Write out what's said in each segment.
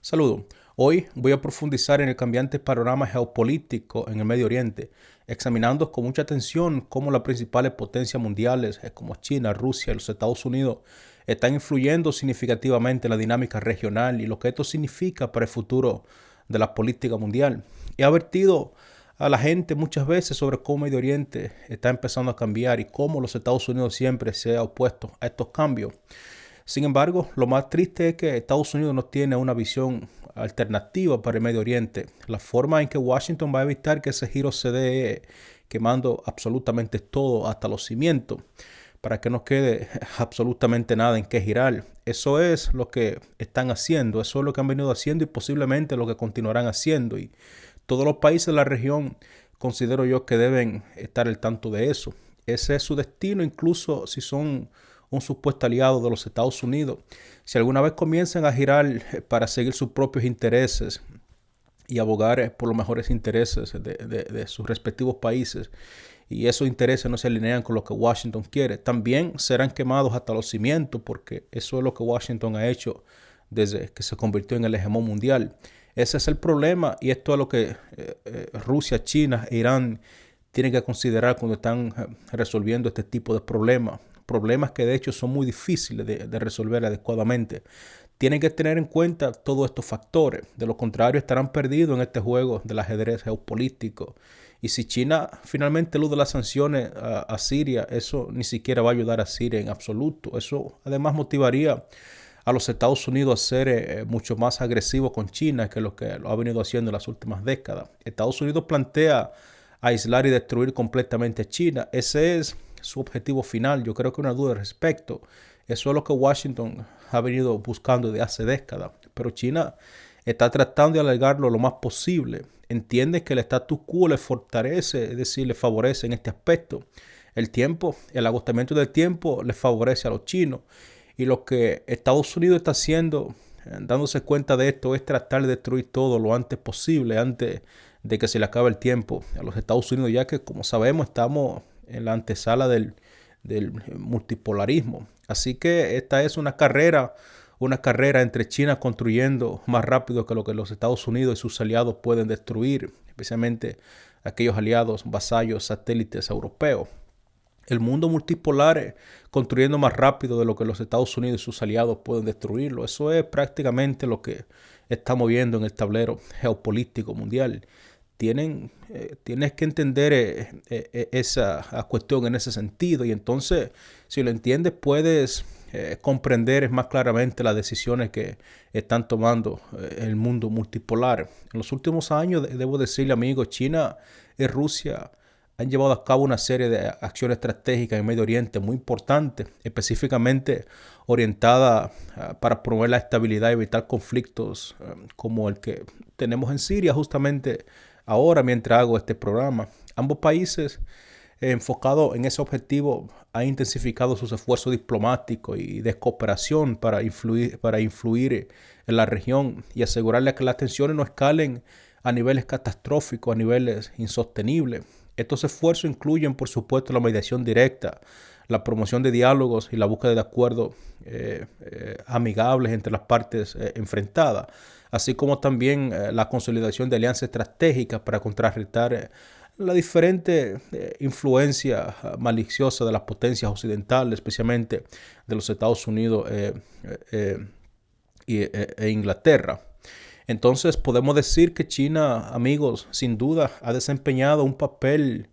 Saludos. Hoy voy a profundizar en el cambiante panorama geopolítico en el Medio Oriente, examinando con mucha atención cómo las principales potencias mundiales, como China, Rusia y los Estados Unidos, están influyendo significativamente en la dinámica regional y lo que esto significa para el futuro de la política mundial. He advertido a la gente muchas veces sobre cómo Medio Oriente está empezando a cambiar y cómo los Estados Unidos siempre se ha opuesto a estos cambios. Sin embargo, lo más triste es que Estados Unidos no tiene una visión alternativa para el Medio Oriente. La forma en que Washington va a evitar que ese giro se dé quemando absolutamente todo hasta los cimientos para que no quede absolutamente nada en qué girar. Eso es lo que están haciendo, eso es lo que han venido haciendo y posiblemente lo que continuarán haciendo. Y todos los países de la región considero yo que deben estar al tanto de eso. Ese es su destino, incluso si son un supuesto aliado de los Estados Unidos. Si alguna vez comienzan a girar para seguir sus propios intereses y abogar por los mejores intereses de sus respectivos países, y esos intereses no se alinean con lo que Washington quiere, también serán quemados hasta los cimientos, porque eso es lo que Washington ha hecho desde que se convirtió en el hegemón mundial. Ese es el problema y esto es lo que Rusia, China e Irán tienen que considerar cuando están resolviendo este tipo de problemas. Problemas que de hecho son muy difíciles de resolver adecuadamente. Tienen que tener en cuenta todos estos factores. De lo contrario, estarán perdidos en este juego del ajedrez geopolítico. Y si China finalmente elude las sanciones a Siria, eso ni siquiera va a ayudar a Siria en absoluto. Eso además motivaría a los Estados Unidos a ser mucho más agresivos con China que lo ha venido haciendo en las últimas décadas. Estados Unidos plantea aislar y destruir completamente a China. Ese es su objetivo final. Yo creo que no hay duda al respecto. Eso es lo que Washington ha venido buscando desde hace décadas. Pero China está tratando de alargarlo lo más posible. Entiende que el status quo le fortalece, es decir, le favorece en este aspecto. El agotamiento del tiempo le favorece a los chinos. Y lo que Estados Unidos está haciendo, dándose cuenta de esto, es tratar de destruir todo lo antes posible, antes de que se le acabe el tiempo a los Estados Unidos, ya que, como sabemos, estamos en la antesala del multipolarismo. Así que esta es una carrera entre China construyendo más rápido que lo que los Estados Unidos y sus aliados pueden destruir, especialmente aquellos aliados vasallos satélites europeos. El mundo multipolar construyendo más rápido de lo que los Estados Unidos y sus aliados pueden destruirlo. Eso es prácticamente lo que estamos viendo en el tablero geopolítico mundial. Tienes que entender esa cuestión en ese sentido y entonces, si lo entiendes, puedes comprender más claramente las decisiones que están tomando el mundo multipolar. En los últimos años, debo decirle, amigos, China y Rusia han llevado a cabo una serie de acciones estratégicas en Medio Oriente muy importantes, específicamente orientada para promover la estabilidad y evitar conflictos como el que tenemos en Siria justamente ahora mientras hago este programa. Ambos países enfocados en ese objetivo han intensificado sus esfuerzos diplomáticos y de cooperación para influir en la región y asegurarle que las tensiones no escalen a niveles catastróficos, a niveles insostenibles. Estos esfuerzos incluyen, por supuesto, la mediación directa, la promoción de diálogos y la búsqueda de acuerdos amigables entre las partes enfrentadas, así como también la consolidación de alianzas estratégicas para contrarrestar la diferente influencia maliciosa de las potencias occidentales, especialmente de los Estados Unidos e Inglaterra. Entonces podemos decir que China, amigos, sin duda ha desempeñado un papel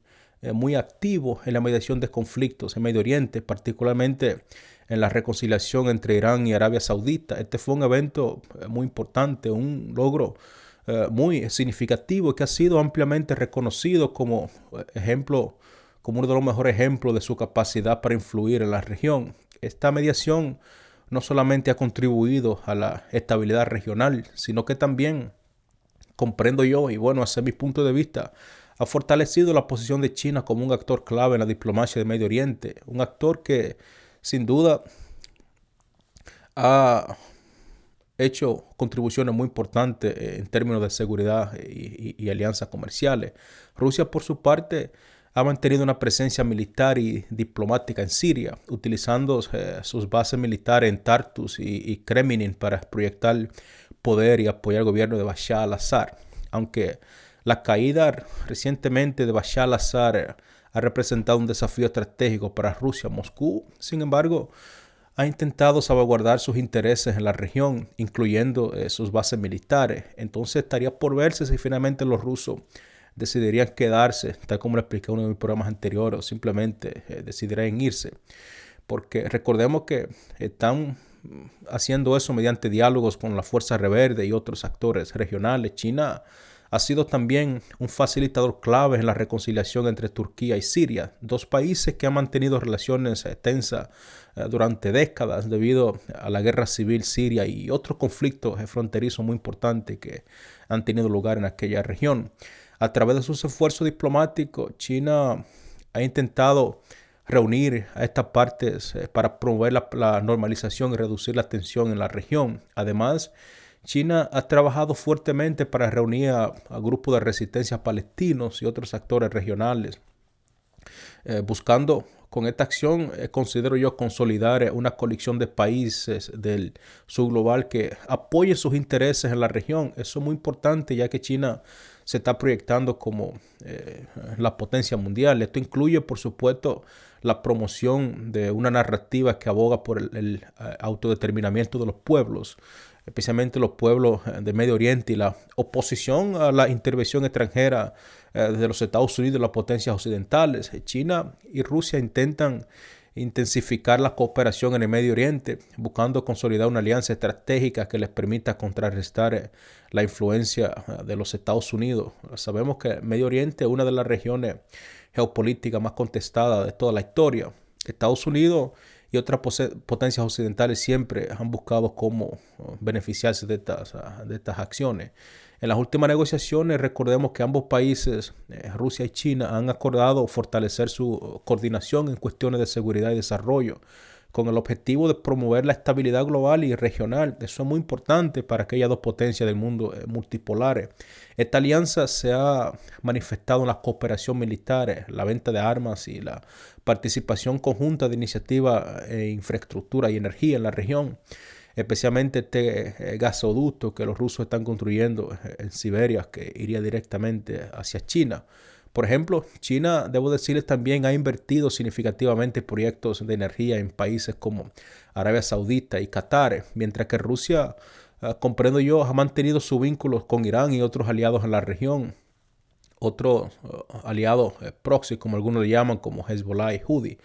muy activo en la mediación de conflictos en Medio Oriente, particularmente en la reconciliación entre Irán y Arabia Saudita. Este fue un evento muy importante, un logro muy significativo que ha sido ampliamente reconocido como ejemplo, como uno de los mejores ejemplos de su capacidad para influir en la región. Esta mediación no solamente ha contribuido a la estabilidad regional, sino que también, comprendo yo, y bueno, ese es mi punto de vista, ha fortalecido la posición de China como un actor clave en la diplomacia de Medio Oriente, un actor que sin duda ha hecho contribuciones muy importantes en términos de seguridad y alianzas comerciales. Rusia, por su parte, ha mantenido una presencia militar y diplomática en Siria, utilizando sus bases militares en Tartus y Kremlin para proyectar poder y apoyar el gobierno de Bashar al-Assad. Aunque la caída recientemente de Bashar al-Assad ha representado un desafío estratégico para Rusia, Moscú, sin embargo, ha intentado salvaguardar sus intereses en la región, incluyendo sus bases militares. Entonces estaría por verse si finalmente los rusos decidirían quedarse, tal como lo expliqué en uno de mis programas anteriores, o simplemente decidirían irse. Porque recordemos que están haciendo eso mediante diálogos con la Fuerza Rebelde y otros actores regionales. China ha sido también un facilitador clave en la reconciliación entre Turquía y Siria, dos países que han mantenido relaciones tensas durante décadas debido a la guerra civil siria y otros conflictos fronterizos muy importantes que han tenido lugar en aquella región. A través de sus esfuerzos diplomáticos, China ha intentado reunir a estas partes para promover la normalización y reducir la tensión en la región. Además, China ha trabajado fuertemente para reunir a grupos de resistencia palestinos y otros actores regionales, buscando con esta acción, considero yo, consolidar una coalición de países del sur global que apoye sus intereses en la región. Eso es muy importante, ya que China se está proyectando como la potencia mundial. Esto incluye, por supuesto, la promoción de una narrativa que aboga por el autodeterminamiento de los pueblos, especialmente los pueblos de Medio Oriente, y la oposición a la intervención extranjera desde los Estados Unidos y las potencias occidentales. China y Rusia intentan intensificar la cooperación en el Medio Oriente, buscando consolidar una alianza estratégica que les permita contrarrestar la influencia de los Estados Unidos. Sabemos que el Medio Oriente es una de las regiones geopolíticas más contestadas de toda la historia. Estados Unidos y otras potencias occidentales siempre han buscado cómo beneficiarse de estas acciones. En las últimas negociaciones, recordemos que ambos países, Rusia y China, han acordado fortalecer su coordinación en cuestiones de seguridad y desarrollo, con el objetivo de promover la estabilidad global y regional. Eso es muy importante para aquellas dos potencias del mundo multipolares. Esta alianza se ha manifestado en la cooperación militar, la venta de armas y la participación conjunta de iniciativas en infraestructura y energía en la región, especialmente este gasoducto que los rusos están construyendo en Siberia, que iría directamente hacia China. Por ejemplo, China, debo decirles, también ha invertido significativamente en proyectos de energía en países como Arabia Saudita y Qatar, mientras que Rusia, comprendo yo, ha mantenido sus vínculos con Irán y otros aliados en la región, otros aliados proxy, como algunos le llaman, como Hezbollah y Houthi.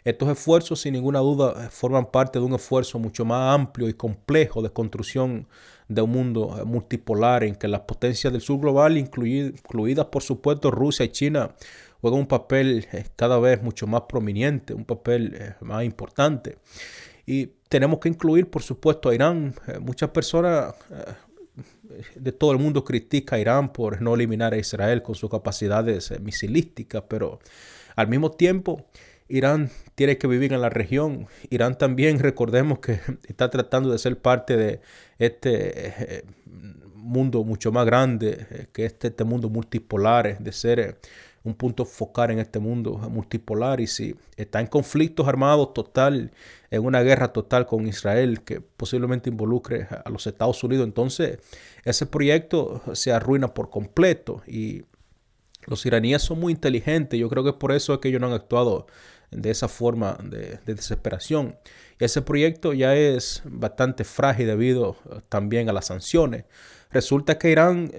Estos esfuerzos, sin ninguna duda, forman parte de un esfuerzo mucho más amplio y complejo de construcción de un mundo multipolar en que las potencias del sur global, incluidas por supuesto Rusia y China, juegan un papel cada vez mucho más prominente, un papel más importante. Y tenemos que incluir, por supuesto, a Irán. Muchas personas de todo el mundo critica a Irán por no eliminar a Israel con sus capacidades misilísticas, pero al mismo tiempo Irán tiene que vivir en la región. Irán también, recordemos que está tratando de ser parte de este mundo mucho más grande que este mundo multipolar, de ser un punto focal en este mundo multipolar. Y si está en conflictos armados total, en una guerra total con Israel que posiblemente involucre a los Estados Unidos, entonces ese proyecto se arruina por completo. Y los iraníes son muy inteligentes. Yo creo que por eso es que ellos no han actuado de esa forma de desesperación. Ese proyecto ya es bastante frágil debido también a las sanciones. Resulta que Irán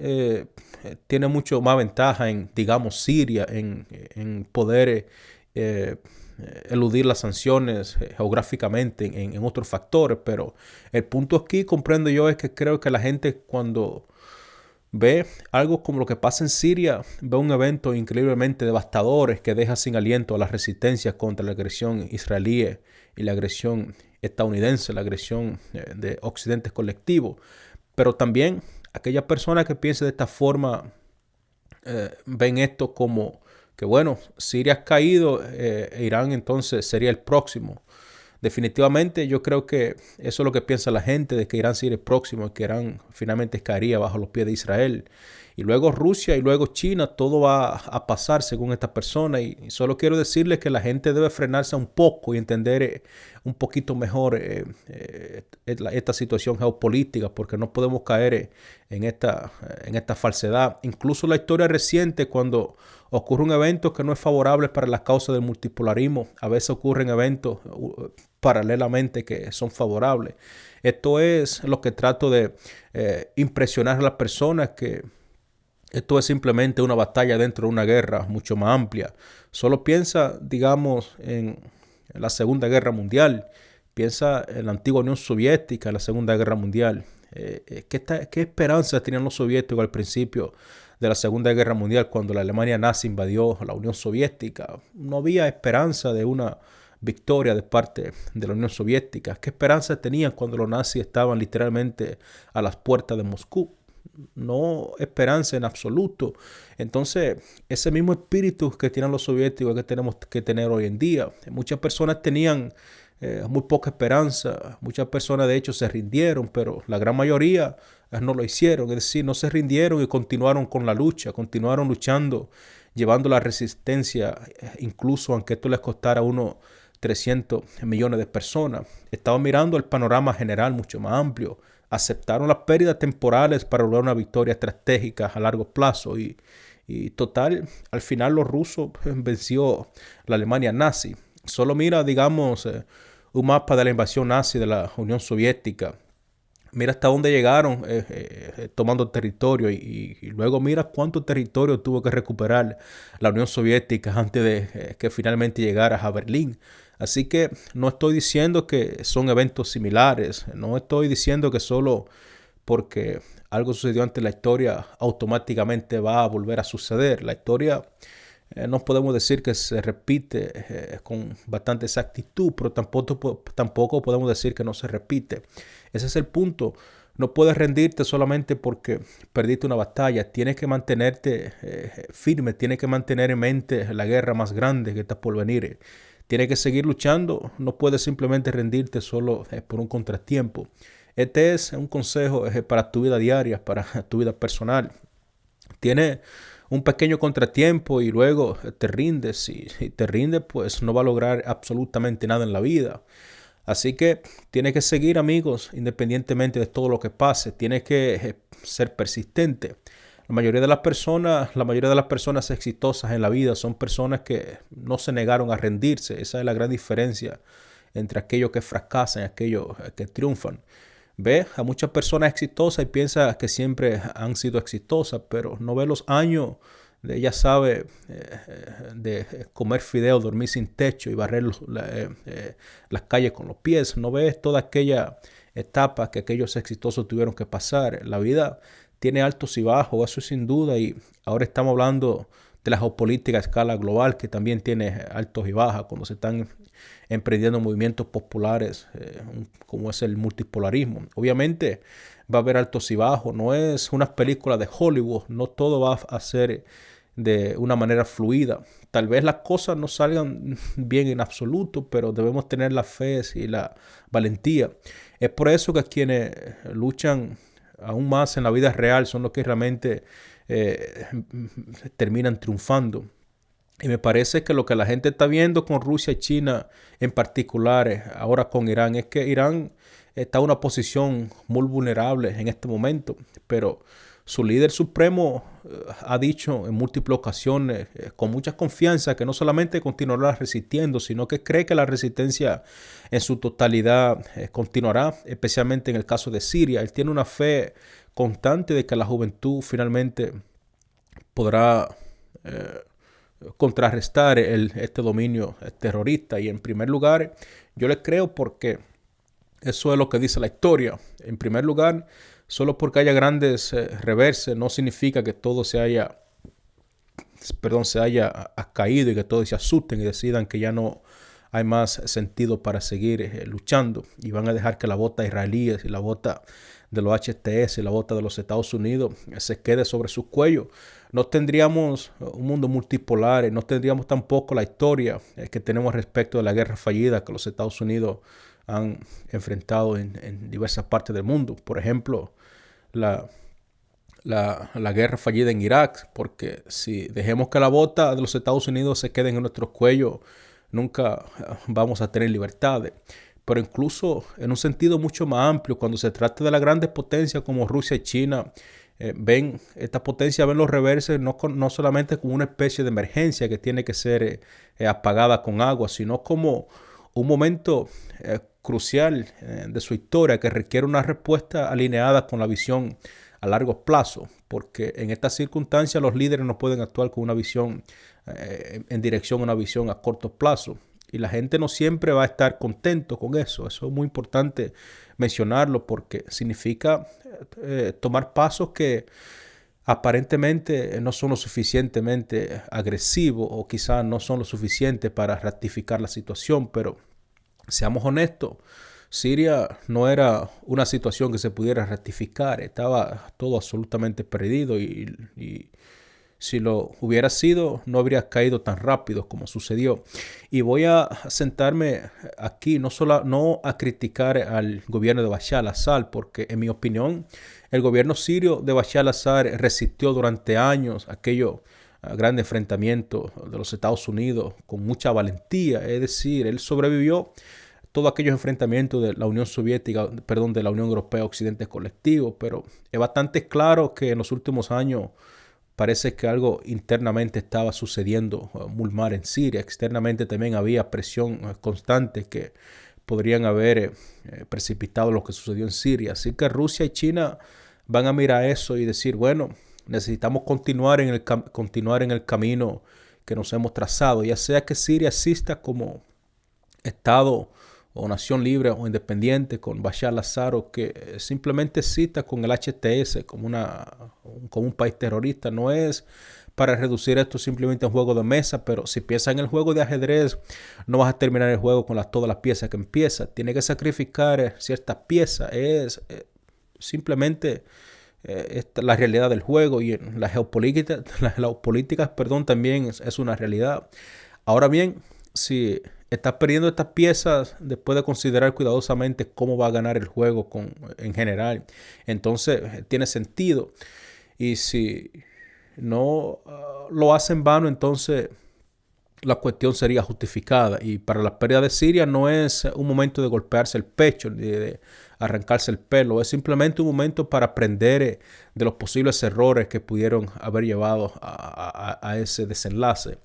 tiene mucho más ventaja en, digamos, Siria, en poder eludir las sanciones geográficamente en otros factores, pero el punto aquí, comprendo yo, es que creo que la gente, cuando ve algo como lo que pasa en Siria, ve un evento increíblemente devastador que deja sin aliento a la resistencia contra la agresión israelí y la agresión estadounidense, la agresión de Occidente colectivo. Pero también aquellas personas que piensan de esta forma ven esto como que, bueno, Siria ha caído, Irán entonces sería el próximo. Definitivamente yo creo que eso es lo que piensa la gente, de que Irán sería el próximo, que Irán finalmente caería bajo los pies de Israel. Y luego Rusia y luego China, todo va a pasar según esta persona. Y solo quiero decirle que la gente debe frenarse un poco y entender un poquito mejor esta situación geopolítica, porque no podemos caer en esta falsedad. Incluso la historia reciente, cuando ocurre un evento que no es favorable para las causas del multipolarismo, a veces ocurren eventos paralelamente que son favorables. Esto es lo que trato de impresionar a las personas, que esto es simplemente una batalla dentro de una guerra mucho más amplia. Solo piensa, digamos, en la Segunda Guerra Mundial. Piensa en la antigua Unión Soviética, en la Segunda Guerra Mundial. ¿Qué esperanzas tenían los soviéticos al principio de la Segunda Guerra Mundial, cuando la Alemania nazi invadió la Unión Soviética? No había esperanza de una victoria de parte de la Unión Soviética. ¿Qué esperanza tenían cuando los nazis estaban literalmente a las puertas de Moscú? No esperanza en absoluto. Entonces, ese mismo espíritu que tienen los soviéticos que tenemos que tener hoy en día. Muchas personas tenían muy poca esperanza. Muchas personas de hecho se rindieron, pero la gran mayoría no lo hicieron. Es decir, no se rindieron y continuaron con la lucha, continuaron luchando, llevando la resistencia, incluso aunque esto les costara a uno 300 millones de personas. Estaban mirando el panorama general mucho más amplio. Aceptaron las pérdidas temporales para lograr una victoria estratégica a largo plazo. Y total, al final los rusos venció la Alemania nazi. Solo mira, digamos, un mapa de la invasión nazi de la Unión Soviética. Mira hasta dónde llegaron tomando territorio y luego mira cuánto territorio tuvo que recuperar la Unión Soviética antes de que finalmente llegara a Berlín. Así que no estoy diciendo que son eventos similares, no estoy diciendo que solo porque algo sucedió antes en la historia automáticamente va a volver a suceder. La historia no podemos decir que se repite con bastante exactitud, pero tampoco podemos decir que no se repite. Ese es el punto. No puedes rendirte solamente porque perdiste una batalla. Tienes que mantenerte firme, tienes que mantener en mente la guerra más grande que está por venir. Tienes que seguir luchando. No puedes simplemente rendirte solo por un contratiempo. Este es un consejo para tu vida diaria, para tu vida personal. Tienes un pequeño contratiempo y luego te rindes. Si te rindes, pues no va a lograr absolutamente nada en la vida. Así que tienes que seguir, amigos, independientemente de todo lo que pase. Tienes que ser persistente. La mayoría de las personas exitosas en la vida son personas que no se negaron a rendirse. Esa es la gran diferencia entre aquellos que fracasan y aquellos que triunfan. Ve a muchas personas exitosas y piensa que siempre han sido exitosas, pero no ve los años de, ella sabe, de comer fideo, dormir sin techo y barrer las calles con los pies. No ves toda aquella etapa que aquellos exitosos tuvieron que pasar. La vida tiene altos y bajos, eso sin duda, y ahora estamos hablando de la geopolítica a escala global, que también tiene altos y bajos, cuando se están emprendiendo movimientos populares como es el multipolarismo. Obviamente va a haber altos y bajos, no es una película de Hollywood, no todo va a ser de una manera fluida. Tal vez las cosas no salgan bien en absoluto, pero debemos tener la fe y la valentía. Es por eso que quienes luchan aún más en la vida real son los que realmente terminan triunfando. Y me parece que lo que la gente está viendo con Rusia y China en particular, ahora con Irán, es que Irán está en una posición muy vulnerable en este momento, pero su líder supremo ha dicho en múltiples ocasiones, con mucha confianza, que no solamente continuará resistiendo, sino que cree que la resistencia en su totalidad continuará, especialmente en el caso de Siria. Él tiene una fe constante de que la juventud finalmente podrá contrarrestar este dominio terrorista. Y en primer lugar, yo le creo porque eso es lo que dice la historia. En primer lugar, solo porque haya grandes reverses no significa que todo se haya caído y que todos se asusten y decidan que ya no hay más sentido para seguir luchando y van a dejar que la bota israelíes y la bota de los HTS, la bota de los Estados Unidos, se quede sobre sus cuellos. No tendríamos un mundo multipolar, no tendríamos tampoco la historia que tenemos respecto de la guerra fallida que los Estados Unidos han enfrentado en diversas partes del mundo. Por ejemplo, la guerra fallida en Irak, porque si dejemos que la bota de los Estados Unidos se quede en nuestros cuellos, nunca vamos a tener libertades. Pero incluso en un sentido mucho más amplio, cuando se trata de las grandes potencias como Rusia y China, estas potencias ven los reverses no solamente como una especie de emergencia que tiene que ser apagada con agua, sino como un momento crucial de su historia que requiere una respuesta alineada con la visión a largo plazo, porque en estas circunstancias los líderes no pueden actuar con una visión en dirección a una visión a corto plazo. Y la gente no siempre va a estar contento con eso. Eso es muy importante mencionarlo porque significa tomar pasos que aparentemente no son lo suficientemente agresivos o quizás no son lo suficiente para rectificar la situación, pero seamos honestos, Siria no era una situación que se pudiera rectificar, estaba todo absolutamente perdido y si lo hubiera sido, no habría caído tan rápido como sucedió. Y voy a sentarme aquí no a criticar al gobierno de Bashar al-Assad, porque en mi opinión, el gobierno sirio de Bashar al-Assad resistió durante años aquello gran enfrentamiento de los Estados Unidos con mucha valentía. Es decir, él sobrevivió todos aquellos enfrentamientos de la Unión Soviética, perdón, de la Unión Europea Occidente Colectivo, pero es bastante claro que en los últimos años parece que algo internamente estaba sucediendo muy mal en Siria. Externamente también había presión constante que podrían haber precipitado lo que sucedió en Siria. Así que Rusia y China van a mirar eso y decir, bueno, necesitamos continuar en el camino que nos hemos trazado, ya sea que Siria exista como Estado o nación libre o independiente con Bashar al-Assad o que simplemente exista con el HTS como un país terrorista. No es para reducir esto simplemente a un juego de mesa, pero si piensas en el juego de ajedrez, no vas a terminar el juego con todas las piezas que empieza. Tiene que sacrificar ciertas piezas. Es simplemente la realidad del juego y la geopolítica, perdón, también es una realidad. Ahora bien, si estás perdiendo estas piezas después de considerar cuidadosamente cómo va a ganar el juego en general, entonces tiene sentido. Y si no lo hace en vano, entonces la cuestión sería justificada. Y para la pérdida de Siria no es un momento de golpearse el pecho ni de arrancarse el pelo, es simplemente un momento para aprender de los posibles errores que pudieron haber llevado a ese desenlace.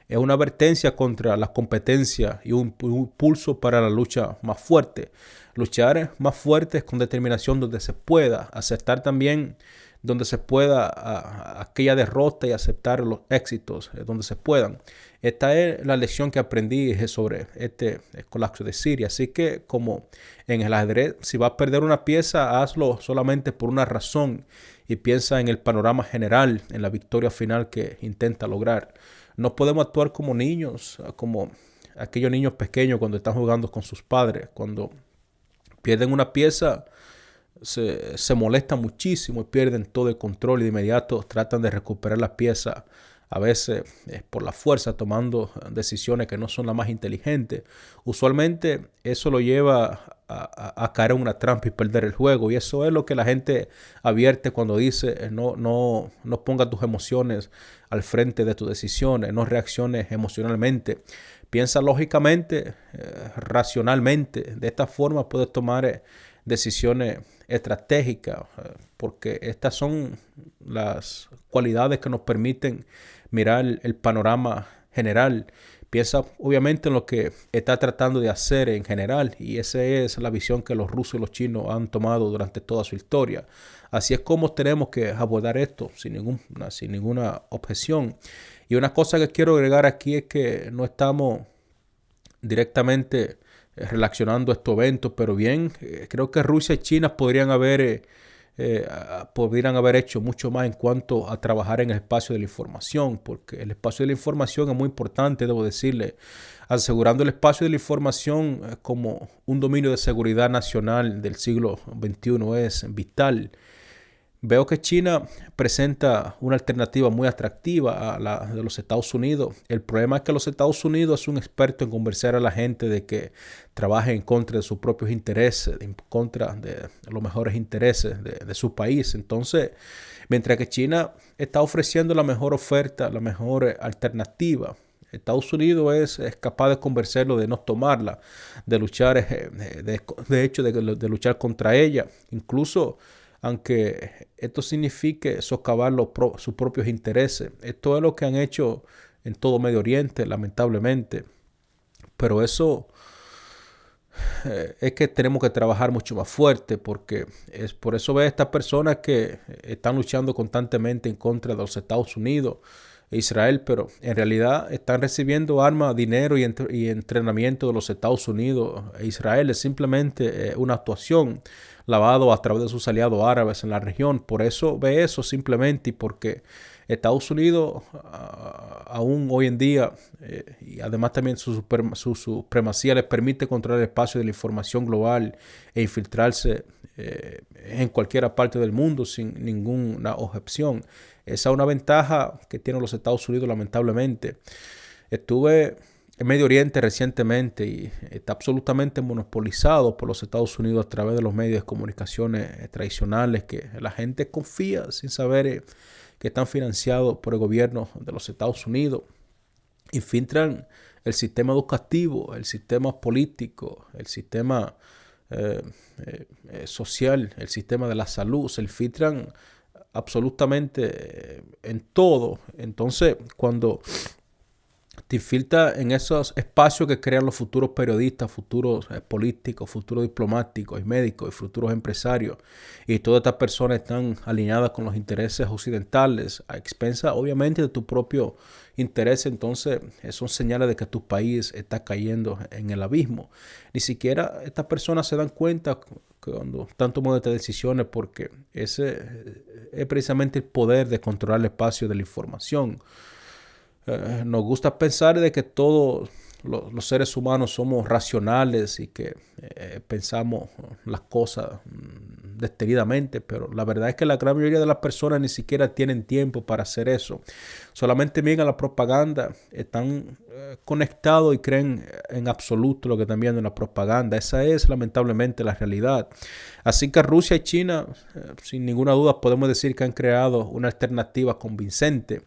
Es una advertencia contra la competencia y un pulso para la lucha más fuerte. Luchar más fuerte con determinación donde se pueda, aceptar también donde se pueda aquella derrota y aceptar los éxitos donde se puedan. Esta es la lección que aprendí sobre este colapso de Siria. Así que como en el ajedrez, si vas a perder una pieza, hazlo solamente por una razón y piensa en el panorama general, en la victoria final que intenta lograr. No podemos actuar como niños, como aquellos niños pequeños cuando están jugando con sus padres. Cuando pierden una pieza, se molestan muchísimo y pierden todo el control y de inmediato tratan de recuperar la pieza, a veces por la fuerza, tomando decisiones que no son las más inteligentes. Usualmente eso lo lleva a caer en una trampa y perder el juego, y eso es lo que la gente advierte cuando dice no pongas tus emociones al frente de tus decisiones, no reacciones emocionalmente, piensa lógicamente, racionalmente. De esta forma puedes tomar decisiones estratégicas, porque estas son las cualidades que nos permiten mirar el panorama general. Piensa obviamente en lo que está tratando de hacer en general, y esa es la visión que los rusos y los chinos han tomado durante toda su historia. Así es como tenemos que abordar esto sin ninguna objeción. Y una cosa que quiero agregar aquí es que no estamos directamente relacionando estos eventos, pero bien, creo que Rusia y China podrían haber pudieran haber hecho mucho más en cuanto a trabajar en el espacio de la información, porque el espacio de la información es muy importante, debo decirle, asegurando el espacio de la información como un dominio de seguridad nacional del siglo XXI es vital. Veo que China presenta una alternativa muy atractiva a la de los Estados Unidos. El problema es que los Estados Unidos es un experto en convencer a la gente de que trabaje en contra de sus propios intereses, en contra de los mejores intereses de su país. Entonces, mientras que China está ofreciendo la mejor oferta, la mejor alternativa, Estados Unidos es capaz de convencerlo de no tomarla, de luchar, de hecho, de luchar contra ella. Incluso aunque esto signifique socavar sus propios intereses. Esto es lo que han hecho en todo Medio Oriente, lamentablemente. Pero eso es que tenemos que trabajar mucho más fuerte, porque es por eso ve a estas personas que están luchando constantemente en contra de los Estados Unidos e Israel, pero en realidad están recibiendo armas, dinero y entrenamiento de los Estados Unidos e Israel. Es simplemente una actuación lavado a través de sus aliados árabes en la región. Por eso ve eso simplemente, y porque Estados Unidos aún hoy en día, y además también su supremacía les permite controlar el espacio de la información global e infiltrarse en cualquier parte del mundo sin ninguna objeción. Esa es una ventaja que tienen los Estados Unidos, lamentablemente. Estuve en Medio Oriente recientemente y está absolutamente monopolizado por los Estados Unidos a través de los medios de comunicaciones tradicionales, que la gente confía sin saber que están financiados por el gobierno de los Estados Unidos. Infiltran el sistema educativo, el sistema político, el sistema social, el sistema de la salud. Se infiltran absolutamente en todo. Entonces, cuando te infiltra en esos espacios que crean los futuros periodistas, futuros políticos, futuros diplomáticos y médicos y futuros empresarios, y todas estas personas están alineadas con los intereses occidentales a expensas obviamente de tu propio interés. Entonces son señales de que tu país está cayendo en el abismo. Ni siquiera estas personas se dan cuenta cuando están tomando estas decisiones, porque ese es precisamente el poder de controlar el espacio de la información. Nos gusta pensar de que todos los seres humanos somos racionales y que pensamos las cosas detenidamente, pero la verdad es que la gran mayoría de las personas ni siquiera tienen tiempo para hacer eso. Solamente miran la propaganda, están conectados y creen en absoluto lo que están viendo en la propaganda. Esa es lamentablemente la realidad. Así que Rusia y China, sin ninguna duda, podemos decir que han creado una alternativa convincente,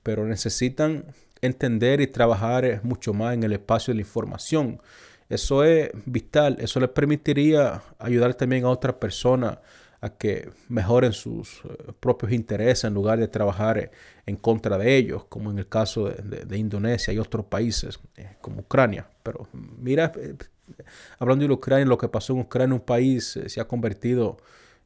pero necesitan entender y trabajar mucho más en el espacio de la información. Eso es vital. Eso les permitiría ayudar también a otras personas a que mejoren sus propios intereses en lugar de trabajar en contra de ellos, como en el caso de Indonesia y otros países como Ucrania. Pero mira, hablando de Ucrania, lo que pasó en Ucrania, un país se ha convertido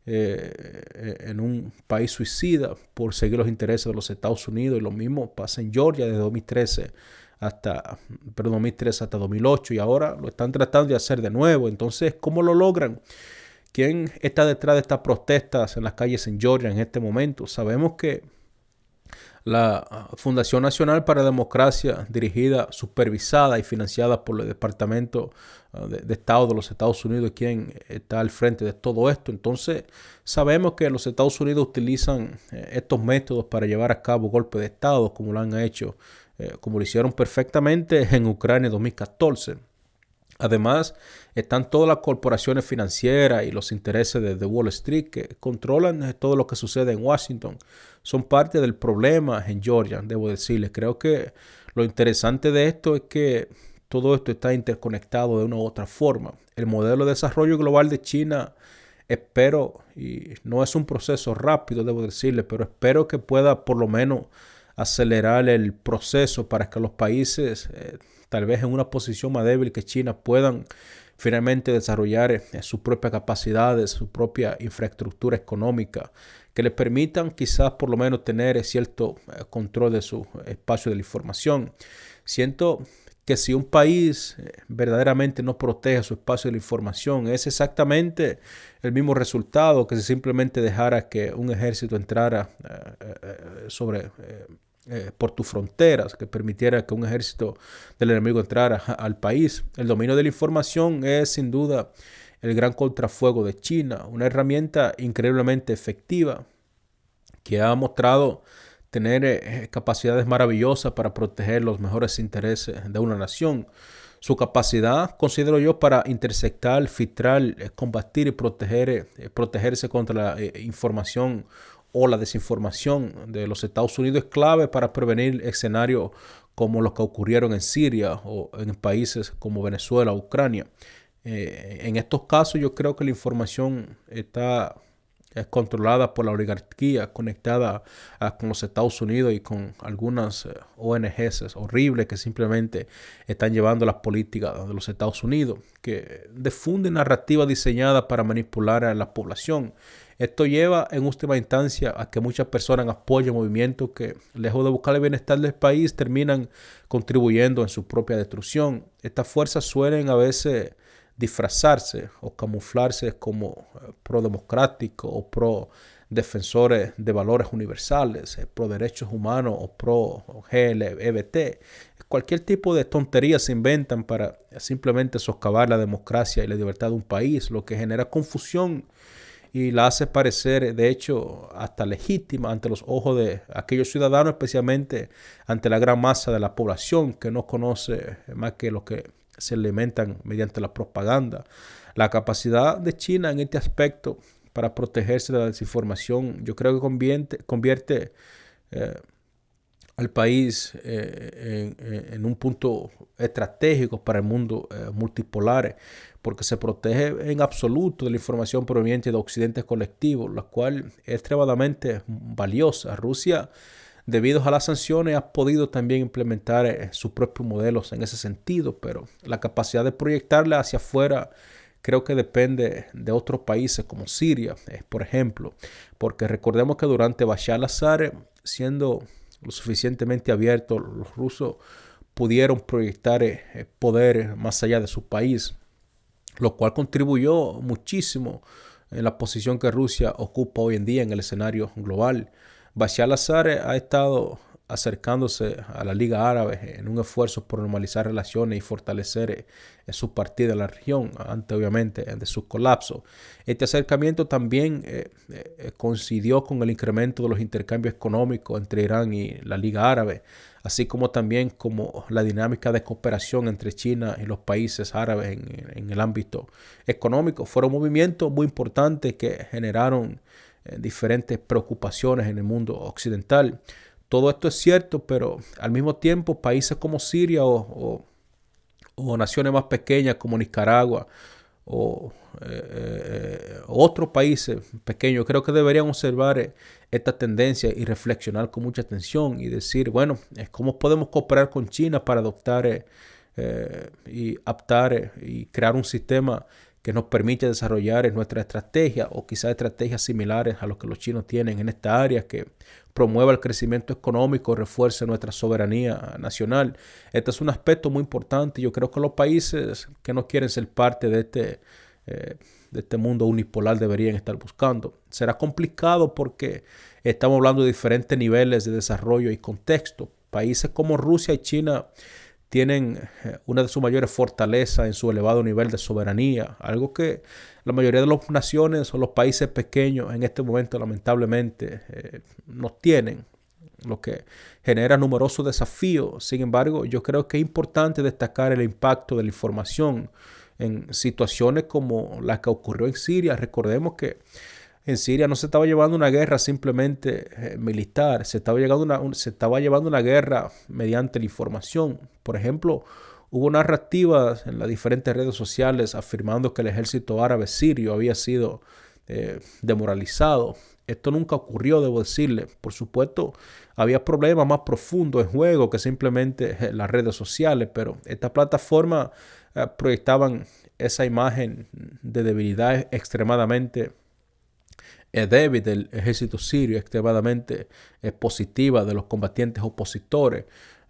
en un país suicida por seguir los intereses de los Estados Unidos, y lo mismo pasa en Georgia desde 2013 hasta 2008, y ahora lo están tratando de hacer de nuevo. Entonces, ¿cómo lo logran? ¿Quién está detrás de estas protestas en las calles en Georgia en este momento? Sabemos que la Fundación Nacional para la Democracia, dirigida, supervisada y financiada por el Departamento de Estado de los Estados Unidos, quien está al frente de todo esto. Entonces, sabemos que los Estados Unidos utilizan estos métodos para llevar a cabo golpes de Estado, como lo han hecho, como lo hicieron perfectamente en Ucrania en 2014. Además, están todas las corporaciones financieras y los intereses de Wall Street que controlan todo lo que sucede en Washington. Son parte del problema en Georgia, debo decirles. Creo que lo interesante de esto es que todo esto está interconectado de una u otra forma. El modelo de desarrollo global de China, espero, y no es un proceso rápido, debo decirles, pero espero que pueda por lo menos acelerar el proceso para que los países tal vez en una posición más débil que China puedan finalmente desarrollar sus propias capacidades, su propia infraestructura económica, que les permitan quizás por lo menos tener cierto control de su espacio de la información. Siento que si un país verdaderamente no protege su espacio de la información, es exactamente el mismo resultado que si simplemente dejara que un ejército entrara por tus fronteras, que permitiera que un ejército del enemigo entrara al país. El dominio de la información es sin duda el gran contrafuego de China, una herramienta increíblemente efectiva que ha mostrado tener capacidades maravillosas para proteger los mejores intereses de una nación. Su capacidad, considero yo, para interceptar, filtrar, combatir y protegerse contra la información o la desinformación de los Estados Unidos es clave para prevenir escenarios como los que ocurrieron en Siria o en países como Venezuela o Ucrania. En estos casos yo creo que la información está es controlada por la oligarquía conectada con los Estados Unidos y con algunas ONGs horribles que simplemente están llevando las políticas de los Estados Unidos, que difunden narrativas diseñadas para manipular a la población. Esto lleva en última instancia a que muchas personas apoyen movimientos que, lejos de buscar el bienestar del país, terminan contribuyendo en su propia destrucción. Estas fuerzas suelen a veces disfrazarse o camuflarse como pro-democráticos o pro-defensores de valores universales, pro-derechos humanos o pro-LGBT. Cualquier tipo de tonterías se inventan para simplemente soscavar la democracia y la libertad de un país, lo que genera confusión y la hace parecer, de hecho, hasta legítima ante los ojos de aquellos ciudadanos, especialmente ante la gran masa de la población que no conoce más que lo que se alimentan mediante la propaganda. La capacidad de China en este aspecto para protegerse de la desinformación, yo creo que convierte al país en un punto estratégico para el mundo multipolar, porque se protege en absoluto de la información proveniente de occidentes colectivos, la cual es extremadamente valiosa. Rusia, debido a las sanciones, ha podido también implementar sus propios modelos en ese sentido, pero la capacidad de proyectarla hacia afuera creo que depende de otros países como Siria, por ejemplo, porque recordemos que durante Bashar al-Assad, siendo lo suficientemente abiertos, los rusos pudieron proyectar poder más allá de su país, lo cual contribuyó muchísimo en la posición que Rusia ocupa hoy en día en el escenario global. Bashar al-Assad ha estado acercándose a la Liga Árabe en un esfuerzo por normalizar relaciones y fortalecer su partida en la región, antes obviamente de su colapso. Este acercamiento también coincidió con el incremento de los intercambios económicos entre Irán y la Liga Árabe, así como también como la dinámica de cooperación entre China y los países árabes en el ámbito económico. Fueron movimientos muy importantes que generaron diferentes preocupaciones en el mundo occidental. Todo esto es cierto, pero al mismo tiempo países como Siria o naciones más pequeñas como Nicaragua o otros países pequeños, creo que deberían observar esta tendencia y reflexionar con mucha atención y decir, bueno, ¿cómo podemos cooperar con China para adoptar y adaptar y crear un sistema que nos permite desarrollar nuestra estrategia o quizás estrategias similares a lo que los chinos tienen en esta área, que promueva el crecimiento económico, refuerce nuestra soberanía nacional? Este es un aspecto muy importante. Yo creo que los países que no quieren ser parte de este mundo unipolar deberían estar buscando. Será complicado porque estamos hablando de diferentes niveles de desarrollo y contexto. Países como Rusia y China tienen una de sus mayores fortalezas en su elevado nivel de soberanía, algo que la mayoría de las naciones o los países pequeños en este momento lamentablemente no tienen, lo que genera numerosos desafíos. Sin embargo, yo creo que es importante destacar el impacto de la información en situaciones como la que ocurrió en Siria. Recordemos que en Siria no se estaba llevando una guerra simplemente militar, se estaba llevando una guerra mediante la información. Por ejemplo, hubo narrativas en las diferentes redes sociales afirmando que el ejército árabe sirio había sido demoralizado. Esto nunca ocurrió, debo decirle. Por supuesto, había problemas más profundos en juego que simplemente las redes sociales, pero estas plataformas proyectaban esa imagen de debilidad extremadamente débil del ejército sirio, extremadamente positiva de los combatientes opositores,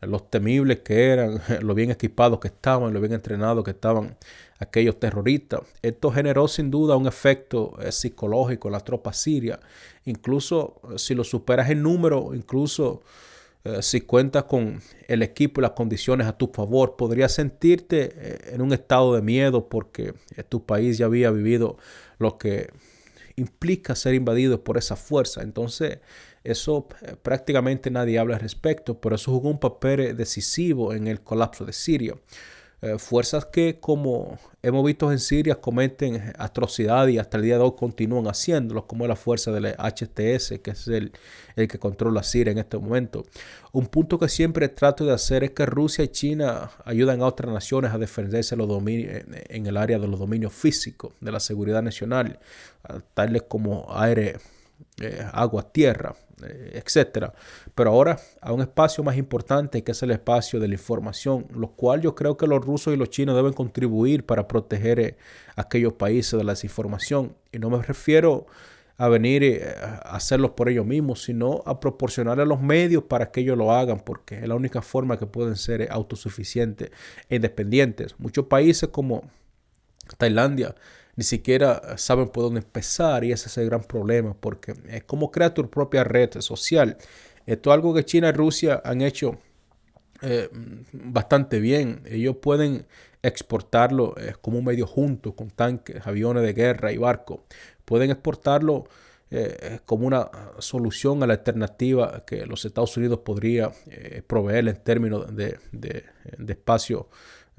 los temibles que eran, lo bien equipados que estaban, lo bien entrenados que estaban aquellos terroristas. Esto generó sin duda un efecto psicológico en la tropa siria. Incluso si lo superas en número, incluso si cuentas con el equipo y las condiciones a tu favor, podrías sentirte en un estado de miedo porque tu país ya había vivido lo que implica ser invadido por esa fuerza. Entonces, eso prácticamente nadie habla al respecto, pero eso jugó un papel decisivo en el colapso de Siria. Fuerzas que, como hemos visto en Siria, cometen atrocidades y hasta el día de hoy continúan haciéndolo, como la fuerza del HTS, que es el que controla Siria en este momento. Un punto que siempre trato de hacer es que Rusia y China ayudan a otras naciones a defenderse los en el área de los dominios físicos, de la seguridad nacional, tales como aire, agua, tierra, etcétera. Pero ahora a un espacio más importante, que es el espacio de la información, lo cual yo creo que los rusos y los chinos deben contribuir para proteger aquellos países de la desinformación. Y no me refiero a venir a hacerlo por ellos mismos, sino a proporcionarles los medios para que ellos lo hagan, porque es la única forma que pueden ser autosuficientes e independientes. Muchos países como Tailandia ni siquiera saben por dónde empezar, y ese es el gran problema, porque es como crear tu propia red social. Esto es algo que China y Rusia han hecho bastante bien. Ellos pueden exportarlo como un medio junto con tanques, aviones de guerra y barcos. Pueden exportarlo como una solución a la alternativa que los Estados Unidos podría proveer en términos de espacio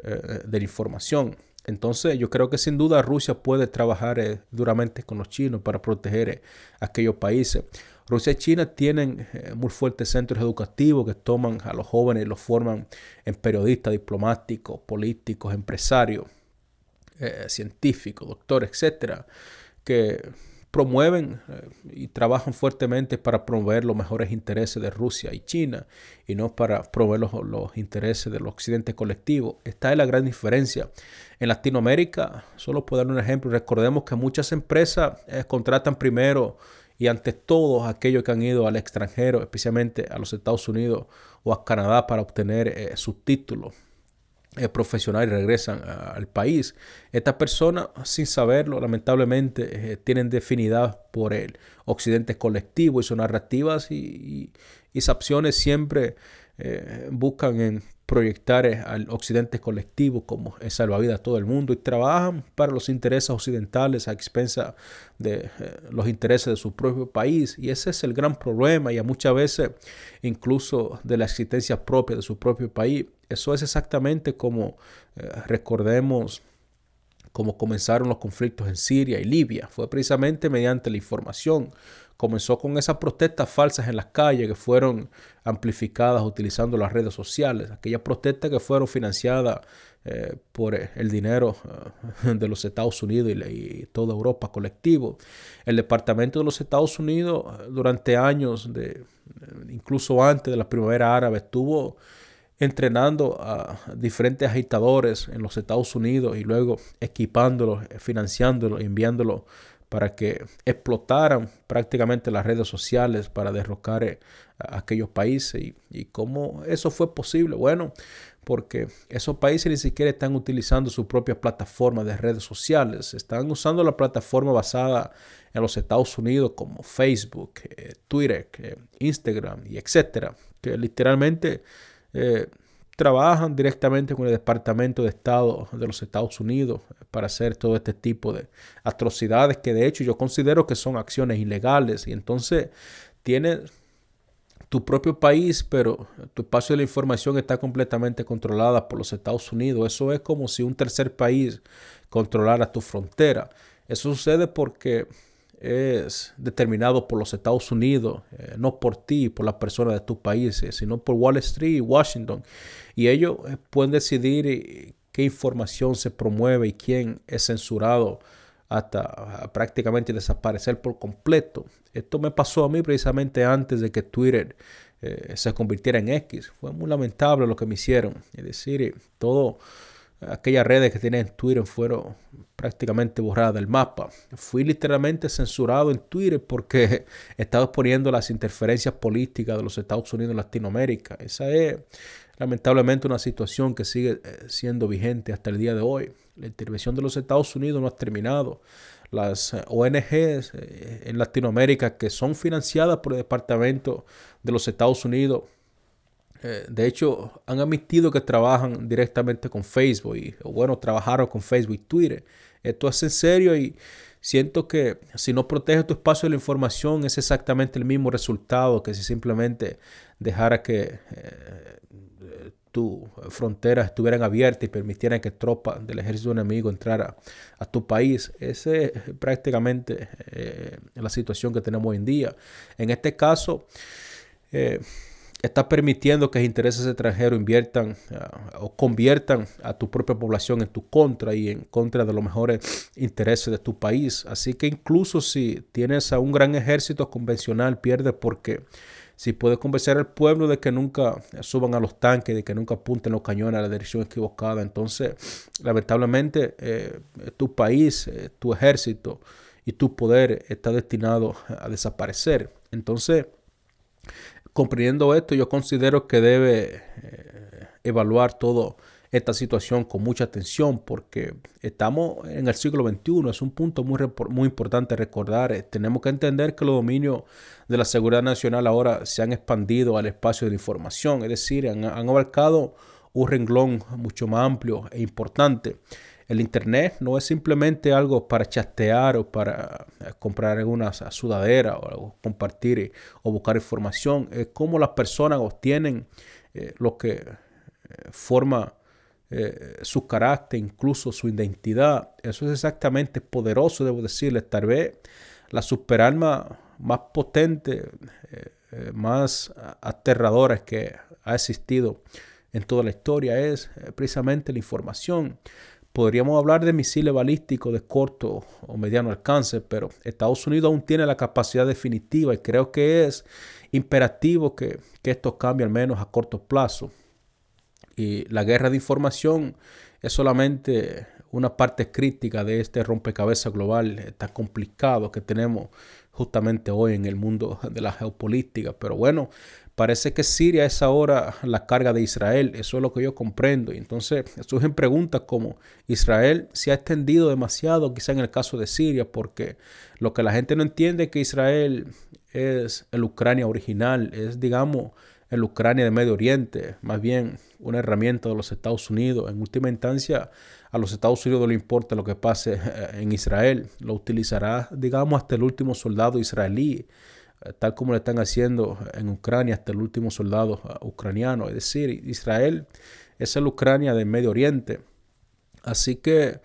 de la información. Entonces yo creo que sin duda Rusia puede trabajar duramente con los chinos para proteger aquellos países. Rusia y China tienen muy fuertes centros educativos que toman a los jóvenes y los forman en periodistas, diplomáticos, políticos, empresarios, científicos, doctores, etcétera, que promueven y trabajan fuertemente para promover los mejores intereses de Rusia y China, y no para promover los intereses del occidente colectivo. Esta es la gran diferencia. En Latinoamérica, solo por dar un ejemplo, recordemos que muchas empresas contratan primero y ante todo aquellos que han ido al extranjero, especialmente a los Estados Unidos o a Canadá, para obtener sus títulos profesionales, y regresan al país. Estas personas, sin saberlo, lamentablemente tienen definidad por el occidente colectivo, y sus narrativas y opciones siempre buscan en proyectar al occidente colectivo como el salvavidas a todo el mundo, y trabajan para los intereses occidentales a expensas de los intereses de su propio país. Y ese es el gran problema, y a muchas veces incluso de la existencia propia de su propio país. Eso es exactamente como recordemos cómo comenzaron los conflictos en Siria y Libia. Fue precisamente mediante la información. Comenzó con esas protestas falsas en las calles que fueron amplificadas utilizando las redes sociales. Aquellas protestas que fueron financiadas por el dinero de los Estados Unidos y toda Europa colectivo. El Departamento de los Estados Unidos durante años, incluso antes de la primavera árabe, estuvo entrenando a diferentes agitadores en los Estados Unidos y luego equipándolos, financiándolos, enviándolos para que explotaran prácticamente las redes sociales para derrocar a aquellos países. ¿Y cómo eso fue posible? Bueno, porque esos países ni siquiera están utilizando su propia plataforma de redes sociales. Están usando la plataforma basada en los Estados Unidos como Facebook, Twitter, Instagram y etcétera, que literalmente trabajan directamente con el Departamento de Estado de los Estados Unidos para hacer todo este tipo de atrocidades, que de hecho yo considero que son acciones ilegales. Y entonces tienes tu propio país, pero tu espacio de la información está completamente controlada por los Estados Unidos. Eso es como si un tercer país controlara tu frontera. Eso sucede porque es determinado por los Estados Unidos, no por ti, por las personas de tus países, sino por Wall Street y Washington. Y ellos pueden decidir qué información se promueve y quién es censurado hasta prácticamente desaparecer por completo. Esto me pasó a mí precisamente antes de que Twitter se convirtiera en X. Fue muy lamentable lo que me hicieron. Es decir, todo aquellas redes que tenía en Twitter fueron prácticamente borradas del mapa. Fui literalmente censurado en Twitter porque estaba exponiendo las interferencias políticas de los Estados Unidos en Latinoamérica. Esa es lamentablemente una situación que sigue siendo vigente hasta el día de hoy. La intervención de los Estados Unidos no ha terminado. Las ONGs en Latinoamérica que son financiadas por el Departamento de los Estados Unidos, de hecho, han admitido que trabajan directamente con Facebook o bueno, trabajaron con Facebook y Twitter. Esto es en serio y siento que si no proteges tu espacio de la información es exactamente el mismo resultado que si simplemente dejara que tus fronteras estuvieran abiertas y permitieran que tropas del ejército enemigo entrara a tu país. Esa es prácticamente la situación que tenemos hoy en día. En este caso, eh, está permitiendo que intereses extranjeros inviertan o conviertan a tu propia población en tu contra y en contra de los mejores intereses de tu país. Así que incluso si tienes a un gran ejército convencional, pierdes porque si puedes convencer al pueblo de que nunca suban a los tanques, de que nunca apunten los cañones a la dirección equivocada, entonces lamentablemente tu país, tu ejército y tu poder está destinado a desaparecer. Entonces, comprendiendo esto, yo considero que debe evaluar toda esta situación con mucha atención porque estamos en el siglo XXI. Es un punto muy importante recordar. Tenemos que entender que los dominios de la seguridad nacional ahora se han expandido al espacio de la información, es decir, han abarcado un renglón mucho más amplio e importante. El Internet no es simplemente algo para chatear o para comprar alguna sudadera o compartir o buscar información. Es como las personas obtienen lo que forma su carácter, incluso su identidad. Eso es exactamente poderoso, debo decirles. Tal vez la superarma más potente, más aterradora que ha existido en toda la historia es precisamente la información. Podríamos hablar de misiles balísticos de corto o mediano alcance, pero Estados Unidos aún tiene la capacidad definitiva y creo que es imperativo que esto cambie al menos a corto plazo. Y la guerra de información es solamente una parte crítica de este rompecabezas global tan complicado que tenemos justamente hoy en el mundo de la geopolítica. Pero bueno, parece que Siria es ahora la carga de Israel. Eso es lo que yo comprendo. Y entonces surgen preguntas como Israel se ha extendido demasiado, quizá en el caso de Siria, porque lo que la gente no entiende es que Israel es el Ucrania original, es digamos el Ucrania de Medio Oriente, más bien una herramienta de los Estados Unidos. En última instancia, a los Estados Unidos no le importa lo que pase en Israel, lo utilizará, digamos, hasta el último soldado israelí, tal como lo están haciendo en Ucrania hasta el último soldado ucraniano. Es decir, Israel es el Ucrania del Medio Oriente. Así que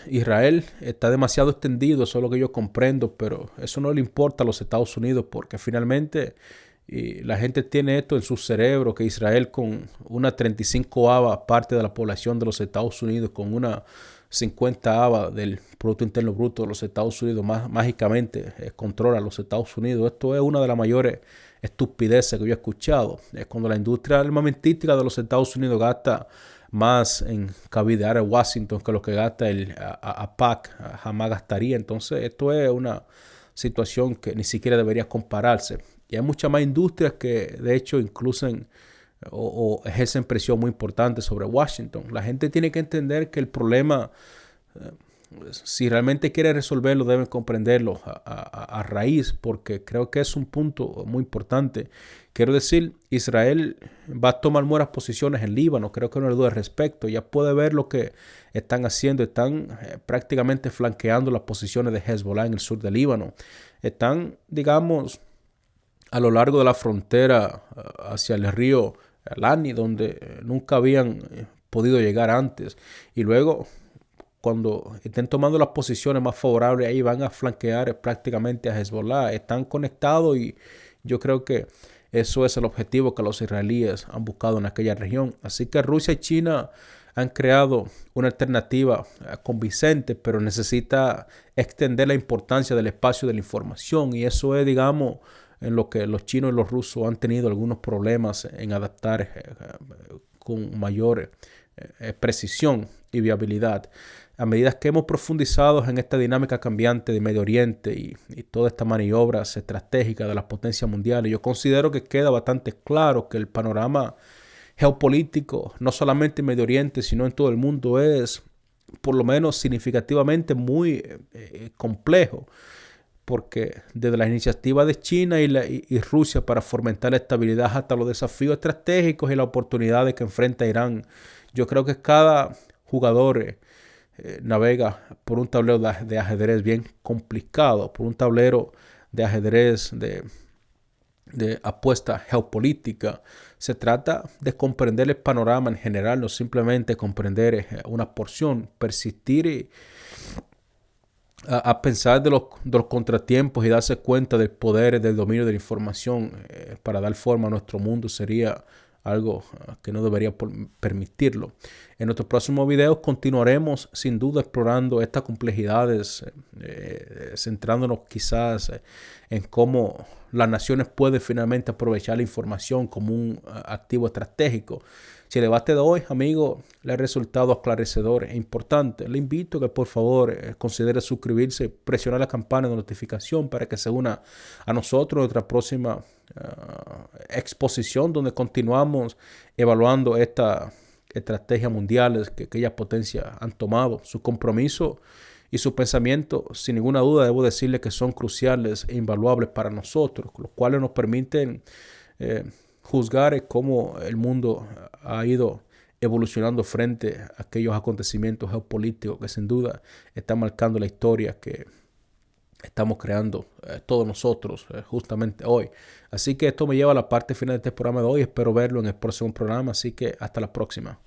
Israel está demasiado extendido, eso es lo que yo comprendo, pero eso no le importa a los Estados Unidos porque finalmente y la gente tiene esto en su cerebro, que Israel con una 35ava parte de la población de los Estados Unidos, con una 50ava del Producto Interno Bruto de los Estados Unidos, mágicamente controla a los Estados Unidos. Esto es una de las mayores estupideces que yo he escuchado. Es cuando la industria armamentística de los Estados Unidos gasta más en cavidad a Washington que lo que gasta el APAC jamás gastaría. Entonces esto es una situación que ni siquiera debería compararse. Y hay muchas más industrias que de hecho incluyen o ejercen presión muy importante sobre Washington. La gente tiene que entender que el problema, si realmente quiere resolverlo, deben comprenderlo a raíz, porque creo que es un punto muy importante. Quiero decir, Israel va a tomar buenas posiciones en Líbano, creo que no hay duda al respecto. Ya puede ver lo que están haciendo, están prácticamente flanqueando las posiciones de Hezbollah en el sur de Líbano. Están, digamos, a lo largo de la frontera hacia el río Lani, donde nunca habían podido llegar antes. Y luego, cuando estén tomando las posiciones más favorables, ahí van a flanquear prácticamente a Hezbollah. Están conectados y yo creo que eso es el objetivo que los israelíes han buscado en aquella región. Así que Rusia y China han creado una alternativa convincente, pero necesita extender la importancia del espacio de la información. Y eso es, digamos, en lo que los chinos y los rusos han tenido algunos problemas en adaptar con mayor precisión y viabilidad. A medida que hemos profundizado en esta dinámica cambiante de Medio Oriente y todas estas maniobras estratégicas de las potencias mundiales, yo considero que queda bastante claro que el panorama geopolítico, no solamente en Medio Oriente, sino en todo el mundo, es por lo menos significativamente muy complejo, porque desde las iniciativas de China y Rusia para fomentar la estabilidad hasta los desafíos estratégicos y las oportunidades que enfrenta Irán, yo creo que cada jugador navega por un tablero de ajedrez bien complicado, por un tablero de ajedrez de apuesta geopolítica. Se trata de comprender el panorama en general, no simplemente comprender una porción, persistir y a pensar de los contratiempos y darse cuenta del poder del dominio de la información para dar forma a nuestro mundo sería algo que no debería permitirlo. En nuestros próximos videos continuaremos sin duda explorando estas complejidades, centrándonos quizás en cómo las naciones pueden finalmente aprovechar la información como un activo estratégico. Si el debate de hoy, amigo, le ha resultado aclarecedor e importante, le invito a que por favor considere suscribirse, presionar la campana de notificación para que se una a nosotros en nuestra próxima exposición, donde continuamos evaluando estas estrategias mundiales que aquellas potencias han tomado, su compromiso y su pensamiento. Sin ninguna duda debo decirle que son cruciales e invaluables para nosotros, los cuales nos permiten juzgar cómo el mundo ha ido evolucionando frente a aquellos acontecimientos geopolíticos que sin duda están marcando la historia que estamos creando todos nosotros justamente hoy. Así que esto me lleva a la parte final de este programa de hoy. Espero verlo en el próximo programa, así que hasta la próxima.